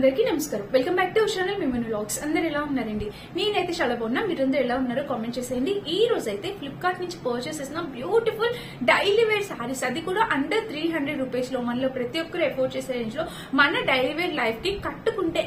అందరికీ నమస్కారం. Welcome back to channel మిమన్ వ్లాగ్స్. అందరు ఎలా ఉన్నారండి? నేనైతే చాలా బాగున్నా. మీరందరూ ఎలా ఉన్నారో కామెంట్ చేసేయండి. ఈ రోజు అయితే ఫ్లిప్కార్ట్ నుంచి పర్చేస్ చేసిన బ్యూటిఫుల్ డైలీ వేర్ సారీస్, అది కూడా అండర్ 300 రూపీస్ లో, మనలో ప్రతి ఒక్కరు ఎఫోర్డ్ చేసే రేంజ్ లో మన డైలీ వేర్ లైఫ్ కి కట్టుకుంటే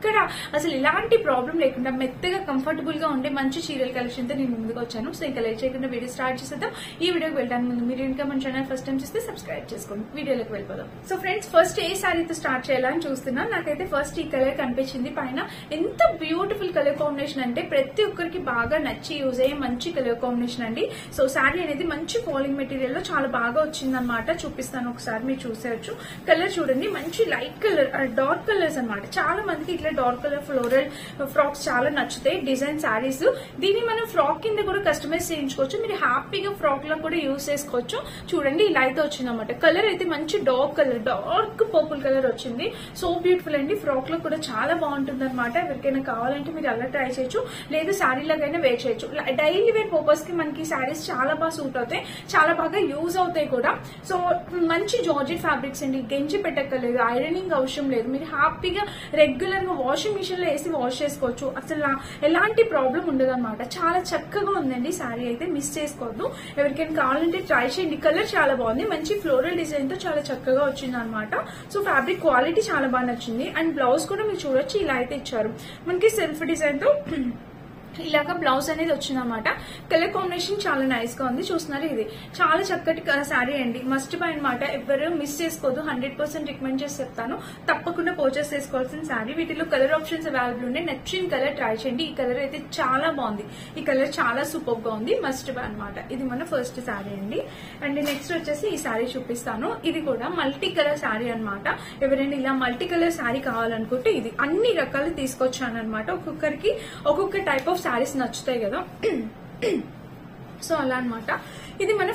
ఇక్కడ అసలు ఎలాంటి ప్రాబ్లం లేకుండా మెత్తగా కంఫర్టబుల్ గా ఉండే మంచి చీరల కలెక్షన్ తో నేను ముందుకు వచ్చాను. సో ఇంకా లేట్ చేయకుండా వీడియో స్టార్ట్ చేసేద్దాం. ఈ వీడియోకి వెళ్ళడానికి ముందు మీరు ఇంకా మన ఛానల్ ఫస్ట్ టైం చూస్తే సబ్స్క్రైబ్ చేసుకోండి. వీడియోలోకి వెళ్ళిపోదాం. సో ఫ్రెండ్స్, ఫస్ట్ ఏ సారీతో స్టార్ట్ చేయాలని చూస్తున్నా. నాకైతే ఫస్ట్ ఈ కలర్ కనిపించింది. పైన ఎంత బ్యూటిఫుల్ కలర్ కాంబినేషన్ అంటే ప్రతి ఒక్కరికి బాగా నచ్చి యూజ్ అయ్యే మంచి కలర్ కాంబినేషన్ అండి. సో సారీ అనేది మంచి ఫాలింగ్ మెటీరియల్ లో చాలా బాగా వచ్చింది అనమాట. చూపిస్తాను ఒకసారి, మీరు చూసేయచ్చు. కలర్ చూడండి, మంచి లైట్ కలర్, డార్క్ కలర్స్ అనమాట. చాలా మందికి ఇట్లా డార్క్ కలర్ ఫ్లోరల్ ఫ్రాక్స్ చాలా నచ్చుతాయి, డిజైన్ సారీస్. దీన్ని మనం ఫ్రాక్ కింద కూడా కస్టమైజ్ చేయించుకోవచ్చు. మీరు హ్యాపీగా ఫ్రాక్ లో కూడా యూజ్ చేసుకోవచ్చు. చూడండి, ఇలా అయితే వచ్చింది అనమాట. కలర్ అయితే మంచి dark colour, dark purple colour వచ్చింది. సో బ్యూటిఫుల్ అండి. ఫ్రాక్ లో కూడా చాలా బాగుంటుంది అనమాట. ఎవరికైనా కావాలంటే మీరు అలా ట్రై చేయొచ్చు, లేదు శారీ లాగైనా వేర్ చేయొచ్చు. డైలీ వేర్ పర్పస్ కి మనకి శారీస్ చాలా బాగా సూట్ అవుతాయి, చాలా బాగా యూజ్ అవుతాయి కూడా. సో మంచి జార్జెట్ ఫ్యాబ్రిక్స్ అండి. గెంజి పెట్టక్కర్లేదు, ఐరనింగ్ అవసరం లేదు. మీరు హ్యాపీగా రెగ్యులర్ గా వాషింగ్ మిషన్ లో వేసి వాష్ చేసుకోవచ్చు. అసలు ఎలాంటి ప్రాబ్లం ఉండదు అనమాట. చాలా చక్కగా ఉందండి శారీ అయితే, మిస్ చేసుకోవద్దు. ఎవరికైనా కావాలంటే ట్రై చేయండి. కలర్ చాలా బాగుంది, మంచి ఫ్లోరల్ డిజైన్ తో చాలా చక్కగా వచ్చింది అనమాట. సో ఫ్యాబ్రిక్ క్వాలిటీ చాలా బాగా నచ్చింది. అండ్ బ్లౌజ్ కూడా మీరు చూడొచ్చు, ఇలా అయితే ఇచ్చారు మనకి సెల్ఫ్ డిజైన్ తో. ఇలాగా బ్లౌజ్ అనేది వచ్చింది అనమాట. కలర్ కాంబినేషన్ చాలా నైస్ గా ఉంది. చూస్తున్నారు, ఇది చాలా చక్కటి శారీ అండి. మస్ట్ బై అనమాట. ఎవరు మిస్ చేసుకోదు. 100% రికమెండ్ చేసి చెప్తాను. తప్పకుండా పర్చేస్ చేసుకోవాల్సిన శారీ. వీటిలో కలర్ ఆప్షన్స్ అవైలబుల్ ఉన్నాయి. నచ్చిన కలర్ ట్రై చేయండి. ఈ కలర్ అయితే చాలా బాగుంది. ఈ కలర్ చాలా సూపర్ గా ఉంది. మస్ట్ బై అనమాట. ఇది మన ఫస్ట్ శారీ అండి. అండ్ నెక్స్ట్ వచ్చేసి ఈ శారీ చూపిస్తాను. ఇది కూడా మల్టీ కలర్ శారీ అనమాట. ఎవరైనా ఇలా మల్టీ కలర్ శారీ కావాలనుకుంటే ఇది అన్ని రకాలు తీసుకొచ్చాను అనమాట. ఒక్కొక్కరికి ఒక్కొక్క టైప్ ఆఫ్ శారీస్ నచ్చుతాయి కదా. సో అలా అనమాట. ఇది మన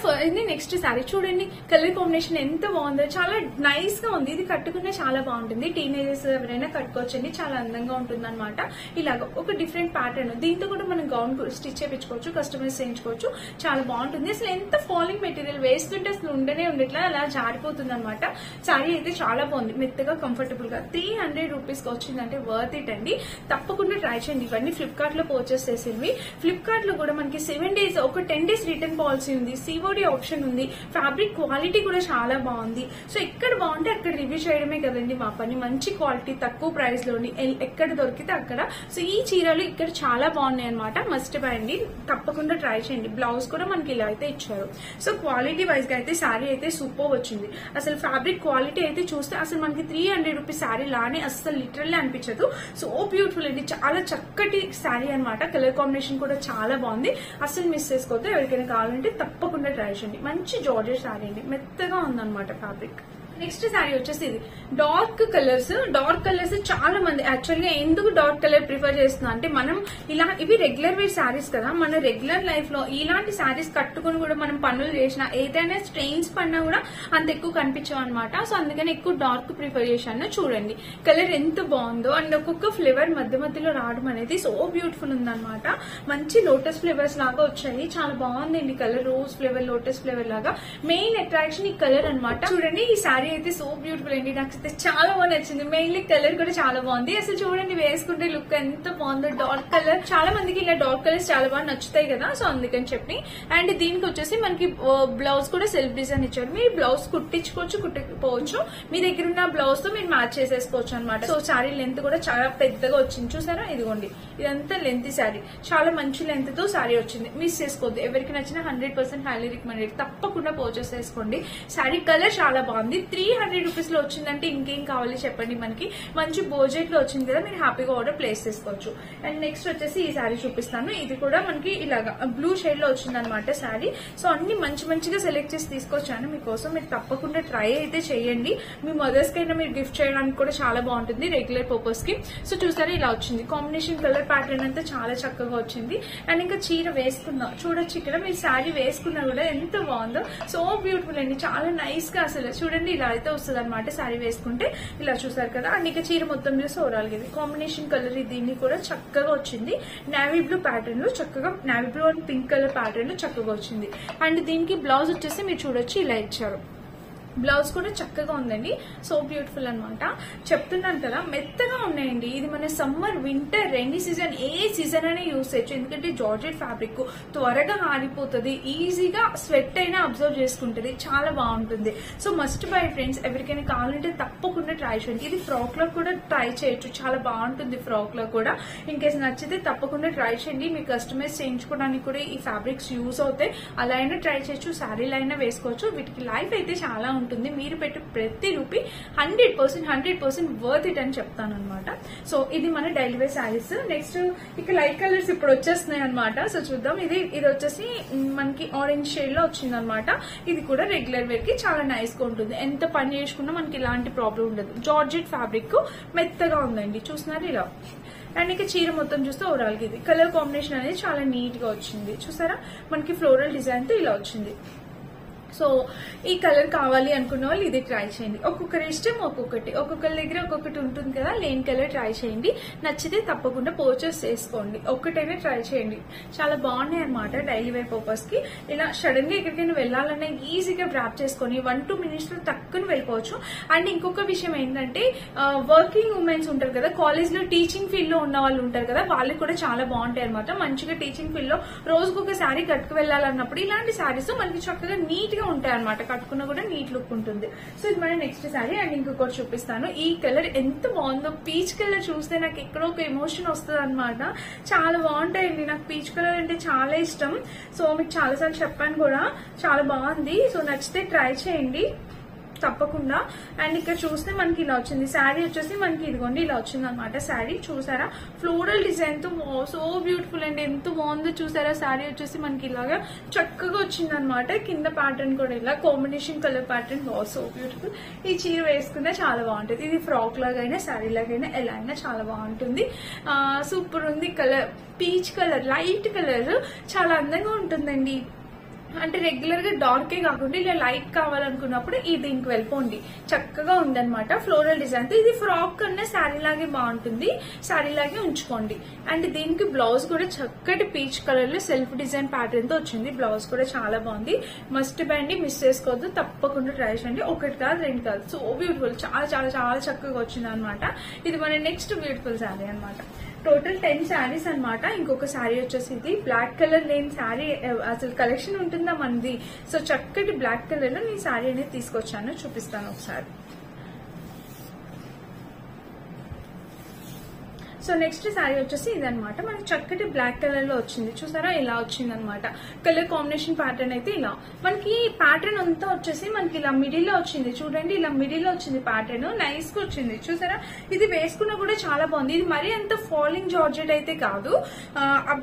నెక్స్ట్ శారీ చూడండి. కలర్ కాంబినేషన్ ఎంత బాగుందో, చాలా నైస్ గా ఉంది. ఇది కట్టుకునే చాలా బాగుంటుంది. టీనేజర్స్ ఎవరైనా కట్టుకోవచ్చండి, చాలా అందంగా ఉంటుంది అనమాట. ఇలాగ ఒక డిఫరెంట్ ప్యాటర్న్. దీంతో కూడా మనం గౌన్ స్టిచ్ చేయించుకోవచ్చు, కస్టమైజ్ చేయించుకోవచ్చు. చాలా బాగుంటుంది. అసలు ఎంత ఫాలింగ్ మెటీరియల్, వేస్తుంటే అసలు ఉండనే ఉండేట్లా అలా జారిపోతుంది అనమాట. శారీ అయితే చాలా బాగుంది, మెత్తగా కంఫర్టబుల్ గా. 300 రూపీస్ కి వచ్చిందంటే వర్త్ ఇట్ అండి. తప్పకుండా ట్రై చేయండి. ఇవన్నీ ఫ్లిప్కార్ట్ లో పర్చేస్ చేసేవి. ఫ్లిప్కార్ట్ లో కూడా మనకి 7 days, ఒక 10 days రిటర్న్ పాలసీ ఉంది, సిఓడి ఆప్షన్ ఉంది. ఫ్యాబ్రిక్ క్వాలిటీ కూడా చాలా బాగుంది. సో ఎక్కడ బాగుంటే అక్కడ రివ్యూ చేయడమే కదండి మా పని. మంచి క్వాలిటీ, తక్కువ ప్రైస్ లోని ఎక్కడ దొరికితే అక్కడ. సో ఈ చీరలు ఇక్కడ చాలా బాగున్నాయి అనమాట. మస్ట్ బై అండి, తప్పకుండా ట్రై చేయండి. బ్లౌజ్ కూడా మనకి ఇలా అయితే ఇచ్చారు. సో క్వాలిటీ వైజ్ గా అయితే శారీ అయితే సూపర్ వచ్చింది. అసలు ఫ్యాబ్రిక్ క్వాలిటీ అయితే చూస్తే అసలు మనకి 300 రూపీస్ శారీ లానే అసలు లిటరల్లీ అనిపించదు. సో బ్యూటిఫుల్ అండి, చాలా చక్కటి శారీ అనమాట. కలర్ కాంబినేషన్ కూడా చాలా బాగుంది. అసలు మిస్ చేసుకోవద్దు. ఎవరికైనా కావాలంటే తప్పకుండా ట్రై చేయండి. మంచి జార్జెట్ శారీ అండి, మెత్తగా ఉందన్నమాట ఫ్యాబ్రిక్. నెక్స్ట్ శారీ వచ్చేసి ఇది డార్క్ కలర్స్. డార్క్ కలర్స్ చాలా మంది యాక్చువల్గా ఎందుకు డార్క్ కలర్ ప్రిఫర్ చేస్తున్నా అంటే, మనం ఇలా ఇవి రెగ్యులర్ వేర్ శారీస్ కదా. మన రెగ్యులర్ లైఫ్ లో ఇలాంటి శారీస్ కట్టుకుని కూడా మనం పనులు చేసినా, ఏదైనా స్ట్రెయిన్స్ పడినా కూడా అంత ఎక్కువ కనిపించాం అనమాట. సో అందుకని ఎక్కువ డార్క్ ప్రిఫర్ చేశాను. చూడండి కలర్ ఎంత బాగుందో. అండ్ ఒక్కొక్క ఫ్లేవర్ మధ్య మధ్యలో రావడం అనేది సో బ్యూటిఫుల్ ఉందన్నమాట. మంచి లోటస్ ఫ్లేవర్స్ లాగా వచ్చాయి. చాలా బాగుందండి colour. Rose flavour, lotus flavour లాగా. మెయిన్ అట్రాక్షన్ ఈ కలర్ అనమాట. చూడండి, ఈ శారీ అయితే సో బ్యూటిఫుల్ అండి. నాకు అయితే చాలా బాగా నచ్చింది. మెయిన్లీ కలర్ కూడా చాలా బాగుంది. అసలు చూడండి, వేసుకుంటే లుక్ ఎంత బాగుందో. డార్క్ కలర్, చాలా మందికి ఇలా డార్క్ కలర్స్ చాలా బాగా నచ్చుతాయి కదా. సో అందుకని చెప్పి. అండ్ దీనికి వచ్చేసి మనకి బ్లౌజ్ కూడా సెల్ఫ్ డిజైన్ ఇచ్చారు. మీరు బ్లౌజ్ కుట్టించుకోవచ్చు, కుట్టిపోవచ్చు. మీ దగ్గర ఉన్న బ్లౌజ్ తో మీరు మ్యాచ్ చేసేసుకోవచ్చు అనమాట. సో శారీ లెంత్ కూడా చాలా పెద్దగా వచ్చింది. చూసారా, ఇదిగోండి, ఇదంతా లెంత్ శారీ. చాలా మంచి లెంత్ తో శారీ వచ్చింది. మిస్ చేసుకోవద్దు. ఎవరికి నచ్చినా 100% హైలీ రికమెండెడ్. తప్పకుండా పర్చేస్ చేసుకోండి. శారీ కలర్ చాలా బాగుంది. 300 రూపీస్ లో వచ్చిందంటే ఇంకేం కావాలి చెప్పండి. మనకి మంచి బడ్జెట్ లో వచ్చింది కదా, మీరు హ్యాపీగా ఆర్డర్ ప్లేస్ చేసుకోవచ్చు. అండ్ నెక్స్ట్ వచ్చేసి ఈ శారీ చూపిస్తాను. ఇది కూడా మనకి ఇలాగా బ్లూ షేడ్ లో వచ్చింది అనమాట శారీ. సో అన్ని మంచిగా సెలెక్ట్ చేసి తీసుకొచ్చాను మీకోసం. మీరు తప్పకుండా ట్రై అయితే చేయండి. మీ మదర్స్ కైనా మీరు గిఫ్ట్ చేయడానికి కూడా చాలా బాగుంటుంది రెగ్యులర్ పర్పస్ కి. సో చూసారా, ఇలా వచ్చింది కాంబినేషన్. కలర్ ప్యాటర్న్ అంతా చాలా చక్కగా వచ్చింది. అండ్ ఇంకా చీర వేసుకున్నా చూడొచ్చు. ఇక్కడ మీరు శారీ వేసుకున్నా కూడా ఎంత బాగుందో. సో బ్యూటిఫుల్ అండి, చాలా నైస్ గా. అసలు చూడండి, ఇలా అయితే వస్తుంది అనమాట శారీ వేసుకుంటే. ఇలా చూసారు కదా. అండ్ ఇక చీర మొత్తం చూసి ఓవరాల్ గా కాంబినేషన్ కలర్ దీన్ని కూడా చక్కగా వచ్చింది. నావీ బ్లూ ప్యాటర్న్ లో చక్కగా, navy blue and pink colour pattern లో చక్కగా వచ్చింది. అండ్ దీనికి బ్లౌజ్ వచ్చేసి మీరు చూడొచ్చు, ఇలా ఇచ్చారు. బ్లౌజ్ కూడా చక్కగా ఉందండి. సో బ్యూటిఫుల్ అనమాట. చెప్తున్నాను కదా, మెత్తగా ఉన్నాయండి. ఇది మన సమ్మర్, వింటర్, రైనీ సీజన్, ఏ సీజన్ అయినా యూజ్ చేయొచ్చు. ఎందుకంటే జార్జెట్ ఫ్యాబ్రిక్ త్వరగా ఆరిపోతుంది, ఈజీగా స్వెట్ అయినా అబ్జర్వ్ చేసుకుంటుంది, చాలా బాగుంటుంది. So must bye friends. ఎవరికైనా కావాలంటే తప్పకుండా ట్రై చేయండి. ఇది ఫ్రాక్ లో కూడా ట్రై చేయొచ్చు, చాలా బాగుంటుంది ఫ్రాక్ లో కూడా. ఇన్ కేసు నచ్చితే తప్పకుండా ట్రై చేయండి. మీకు కస్టమైజ్ చేయించుకోవడానికి కూడా ఈ ఫ్యాబ్రిక్స్ యూజ్ అవుతాయి. అలా అయినా ట్రై చేయొచ్చు, శారీలో అయినా వేసుకోవచ్చు. వీటికి లైఫ్ అయితే చాలా ఉంటుంది. మీరు పెట్టే ప్రతి రూపీ 100% వర్త్ ఇట్ అని చెప్తాను అనమాట. సో ఇది మన డైలీ వేర్ శారీస్. నెక్స్ట్ ఇక లైట్ కలర్స్ ఇప్పుడు వచ్చేస్తున్నాయి అనమాట. సో చూద్దాం. ఇది వచ్చేసి మనకి ఆరెంజ్ షేడ్ లో వచ్చింది అనమాట. ఇది కూడా రెగ్యులర్ వేర్ కి చాలా నైస్ గా ఉంటుంది. ఎంత పని చేసుకున్నా మనకి ఇలాంటి ప్రాబ్లం ఉండదు. జార్జెట్ ఫ్యాబ్రిక్ మెత్తగా ఉందండి, చూస్తున్నారు ఇలా. అండ్ ఇక చీర మొత్తం చూస్తే ఓవరాల్ గా ఇది కలర్ కాంబినేషన్ అనేది చాలా నీట్ గా వచ్చింది. చూసారా, మనకి ఫ్లోరల్ డిజైన్ తో ఇలా వచ్చింది. సో ఈ కలర్ కావాలి అనుకున్న వాళ్ళు ఇది ట్రై చేయండి. ఒక్కొక్కరి ఇష్టం ఒక్కొక్కటి, ఒక్కొక్కరి దగ్గర ఒక్కొక్కటి ఉంటుంది కదా. లేని కలర్ ట్రై చేయండి, నచ్చితే తప్పకుండా పర్చేస్ చేసుకోండి. ఒక్కటైనా ట్రై చేయండి, చాలా బాగున్నాయి అనమాట. డైలీ వేర్ పర్పస్ కి ఇలా సడన్ గా ఎక్కడికైనా వెళ్ళాలన్నా ఈజీగా డ్రాప్ చేసుకొని 1-2 మినిట్స్ లో తక్కువ వెళ్ళిపోవచ్చు. అండ్ ఇంకొక విషయం ఏంటంటే, వర్కింగ్ ఉమెన్స్ ఉంటారు కదా, కాలేజ్ లో టీచింగ్ ఫీల్డ్ లో ఉన్న వాళ్ళు ఉంటారు కదా, వాళ్ళకి కూడా చాలా బాగుంటాయి అనమాట. మంచిగా టీచింగ్ ఫీల్డ్ లో రోజుకు ఒక శారీ కట్టుకు వెళ్ళాలన్నప్పుడు ఇలాంటి శారీస్ మనకి చక్కగా నీట్ గా ఉంటాయి అనమాట. కట్టుకున్నా కూడా నీట్ లుక్ ఉంటుంది. సో ఇది మన నెక్స్ట్ శారీ. అండ్ ఇంకొకటి చూపిస్తాను. ఈ కలర్ ఎంత బాగుందో, పీచ్ కలర్ చూస్తే నాకు ఎక్కడో ఒక ఎమోషన్ వస్తుంది అనమాట. చాలా బాగుంటాయండి, నాకు పీచ్ కలర్ అంటే చాలా ఇష్టం. సో మీకు చాలాసార్లు చెప్పాను కూడా, చాలా బాగుంది. సో నచ్చితే ట్రై చేయండి తప్పకుండా. అండ్ ఇక్కడ చూస్తే మనకి ఇలా వచ్చింది శారీ. వచ్చేసి మనకి ఇదిగోండి ఇలా వచ్చింది అనమాట శారీ. చూసారా, ఫ్లోరల్ డిజైన్ తో సో బ్యూటిఫుల్ అండి, ఎంత బాగుందో చూసారా. శారీ వచ్చేసి మనకి ఇలాగా చక్కగా వచ్చింది అనమాట. కింద ప్యాటర్న్ కూడా ఇలా combination colour pattern, so beautiful. ఈ చీర వేసుకుంటే చాలా బాగుంటుంది. ఇది ఫ్రాక్ లాగైనా శారీ లాగైనా ఎలా అయినా చాలా బాగుంటుంది. సూపర్ ఉంది. Colour peach colour, light colour, చాలా అందంగా ఉంటుందండి. అంటే రెగ్యులర్ గా డార్కే కాకుండా ఇలా లైట్ కావాలనుకున్నప్పుడు ఈ దీనికి వెళ్ళిపోండి, చక్కగా ఉందన్నమాట. ఫ్లోరల్ డిజైన్ తో ఇది ఫ్రాక్ కన్నా శారీ లాగే బాగుంటుంది, శారీ లాగే ఉంచుకోండి. అండ్ దీనికి బ్లౌజ్ కూడా చక్కటి పీచ్ కలర్ లో సెల్ఫ్ డిజైన్ ప్యాటర్న్ తో వచ్చింది. బ్లౌజ్ కూడా చాలా బాగుంది. మస్ట్ బ్యాండి మిస్ చేసుకోవద్దు, తప్పకుండా ట్రై చేయండి. ఒకటి కాదు, రెండు కాదు, సో బ్యూటిఫుల్, చాలా చాలా చాలా చక్కగా వచ్చింది అనమాట. ఇది మన నెక్స్ట్ బ్యూటిఫుల్ శారీ అనమాట. టోటల్ 10 శారీస్ అనమాట. ఇంకొక శారీ వచ్చేసి ఇది బ్లాక్ కలర్ లేని శారీ అసలు కలెక్షన్ ఉంటుందా మనది. సో చక్కటి బ్లాక్ కలర్ లో నేను శారీ అనేది తీసుకొచ్చాను, చూపిస్తాను ఒకసారి. సో నెక్స్ట్ శారీ వచ్చేసి ఇదనమాట. మనకి చక్కటి బ్లాక్ కలర్ లో వచ్చింది. చూసారా, ఇలా వచ్చింది అనమాట. కలర్ కాంబినేషన్ ప్యాటర్న్ అయితే ఇలా. మనకి ప్యాటర్న్ అంతా వచ్చేసి మనకి ఇలా మిడిల్ లో వచ్చింది. చూడండి, ఇలా మిడిల్ లో వచ్చింది ప్యాటర్న్, నైస్ గా వచ్చింది. చూసారా, ఇది వేసుకున్నా కూడా చాలా బాగుంది. ఇది మరీ అంత ఫాలింగ్ జార్జెట్ అయితే కాదు,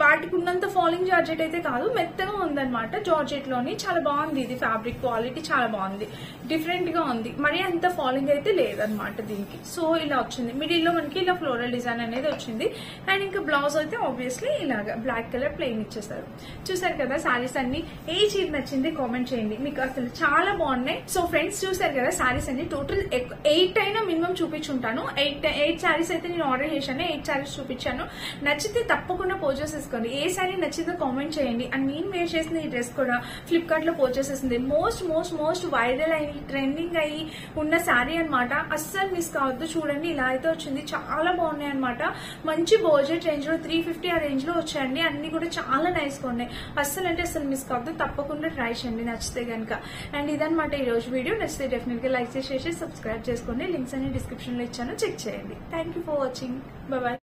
వాటికి ఉన్నంత ఫాలింగ్ జార్జెట్ అయితే కాదు, మెత్తగా ఉందన్నమాట. జార్జెట్ లోని చాలా బాగుంది. ఇది ఫ్యాబ్రిక్ క్వాలిటీ చాలా బాగుంది, డిఫరెంట్ గా ఉంది. మరీ అంత ఫాలింగ్ అయితే లేదనమాట దీనికి. సో ఇలా వచ్చింది. మిడిల్ లో మనకి ఇలా ఫ్లోరల్ డిజైన్ అనేది వచ్చింది. అండ్ ఇంకా బ్లౌజ్ అయితే ఆబ్వియస్లీ ఇలాగా బ్లాక్ కలర్ ప్లెయిన్ ఇచ్చేసారు. చూసారు కదా శారీస్ అన్ని. ఏ చీర నచ్చింది కామెంట్ చేయండి, మీకు అసలు చాలా బాగున్నాయి. సో ఫ్రెండ్స్ చూసారు కదా శారీస్ అన్ని. టోటల్ 8 అయినా మినిమం చూపించుంటాను. 8 శారీస్ అయితే నేను ఆర్డర్ చేశాను, 8 శారీస్ చూపించాను. నచ్చితే తప్పకుండా పర్చేస్ చేసుకోండి. ఏ శారీ నచ్చిందో కామెంట్ చేయండి. అండ్ నేను వేర్ చేసిన ఈ డ్రెస్ కూడా ఫ్లిప్కార్ట్ లో పర్చేస్ చేసింది. మోస్ట్ వైరల్ అయ్యి ట్రెండింగ్ అయ్యి ఉన్న శారీ అనమాట. అస్సలు మిస్ కావద్దు. చూడండి, ఇలా అయితే వచ్చింది. చాలా బాగున్నాయి అనమాట. మంచి బడ్జెట్ రేంజ్ లో 350 ఆ రేంజ్ లో వచ్చాయండి. అన్ని కూడా చాలా నైస్ గా ఉన్నాయి. అస్సలు అంటే అస్సలు మిస్ కావద్దు, తప్పకుండా ట్రై చేయండి నచ్చితే గనక. అండ్ ఇదనమాట ఈ రోజు వీడియో. నచ్చితే డెఫినెట్ గా లైక్ చేసి సబ్స్క్రైబ్ చేసుకోండి. లింక్స్ అన్ని డిస్క్రిప్షన్ లో ఇచ్చాను, చెక్ చేయండి. Thank you for watching. Bye.